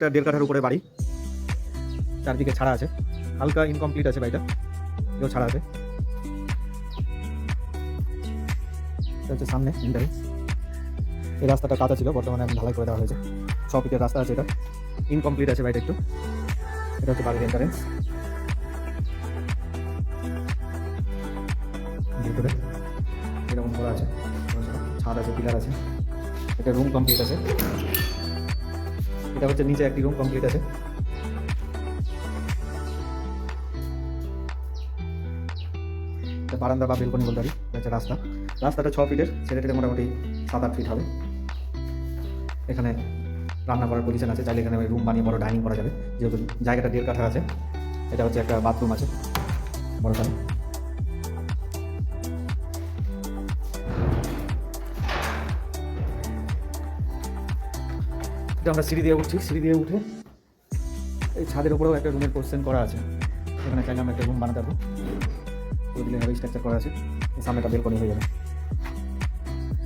একটা 1.5 কাঠার উপরে বাড়ি, চারদিকে ছাড়া আছে, হালকা ইনকমপ্লিট আছে বাড়িটা, এও ছাড়া আছে। এটা হচ্ছে সামনে এন্ট্রান্স। এই রাস্তাটা কাঁচা ছিল, বর্তমানে এখন ঢালাই করে দেওয়া হয়েছে। 6 ফিটের রাস্তা আছে, এটা ইনকমপ্লিট আছে বাড়িটা একটু। এটা হচ্ছে বাড়ির এন্ট্রান্স। ভিতরে এরকম করা আছে, ছাদ আছে, পিলার আছে। এটা রুম কমপ্লিট আছে। এটা হচ্ছে নিচে একটি রুম কমপ্লিট আছে। বারান্দা বা বেলকনি বলতে পারি। এটা হচ্ছে রাস্তা। রাস্তাটা 6 ফিটের, ছেড়ে মোটামুটি 7-8 ফিট হবে। এখানে রান্না করার পজিশন আছে, চাইলে এখানে রুম বানিয়ে বড় ডাইনিং করা যাবে, যেহেতু জায়গাটা 1.5 কাঠা আছে। এটা হচ্ছে একটা বাথরুম আছে বড়টা। এটা আমরা সিঁড়ি দিয়ে উঠছি, সিঁড়ি দিয়ে উঠে এই ছাদের উপরেও একটা রুমের পোর্শন করা আছে। এখানে চাইলে আমরা একটা রুম বানাতে পারবো, ওই দিলে স্ট্রাকচার করা আছে। সামনেটা বেলকনি হয়ে যাবে।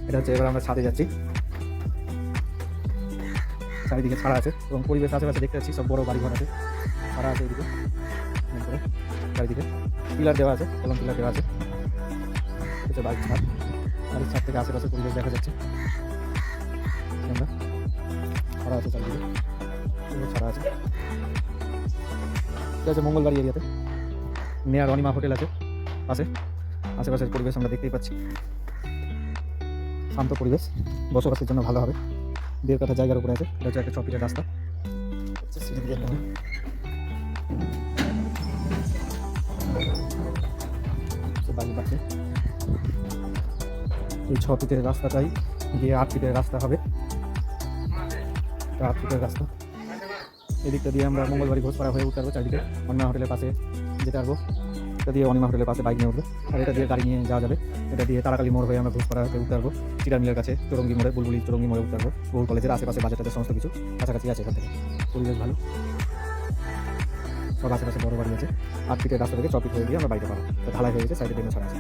এটা হচ্ছে, এবার আমরা ছাদে যাচ্ছি। চারিদিকে ছাড়া আছে এবং পরিবেশ আশেপাশে দেখতে পাচ্ছি সব বড় বাড়িঘর আছে, ছাড়া আছে এদিকে। চারিদিকে পিলার দেওয়া আছে, কলম পিলার দেওয়া আছে। হচ্ছে বাড়ির ছাদ। বাড়ির ছাদ থেকে আশেপাশে পরিবেশ দেখা যাচ্ছে। ছাড়া আছে চারিদিকে, ছাড়া আছে। এটা হচ্ছে মঙ্গলবাড়ি এরিয়াতে নেয়ার অনিমা হোটেল আছে পাশে। আশেপাশের পরিবেশ আমরা দেখতেই পাচ্ছি, শান্ত পরিবেশ, বসবাসের জন্য ভালো হবে। 1.5 কাঠা জায়গার উপরে আছে। এটা হচ্ছে একটা 6 ফিটের রাস্তা। বাড়ির পাশে এই 6 ফিটের রাস্তাটাই গিয়ে 8 ফিটের রাস্তা হবে। 8 ফিটের রাস্তা। এদিকটা দিয়ে আমরা মঙ্গলবাড়ি ঘোষপাড়া হয়ে উঠতে পারবো। চারিদিকে অনিমা হোটেলের পাশে যেতে পারবো। এটা দিয়ে অনিমা হোটেলের পাশে বাইক নিয়ে উঠবো, আর এটা দিয়ে গাড়ি নিয়ে যাওয়া যাবে। এটা দিয়ে তারাকালী মোড় হয়ে আমরা ঘোষপাড়াতে উঠতে পারবো। চিটার মিলের কাছে চৌরঙ্গি মোড়ে, বুলবুলি চৌরঙ্গি মোড়ে উঠতে পারবো। বহু কলেজের আশেপাশে বাজারটাতে সমস্ত কিছু কাছাকাছি আছে। এখান থেকে পরিবেশ ভালো, সব আশেপাশে বড় বাড়ি আছে। 8 ফিটের রাস্তা থেকে 6 ফিট হয়ে গিয়ে আমরা বাড়িতে পাবো। ঢালাই হয়ে গেছে, সাইডে বেঞ্চ ছাড়া আছে।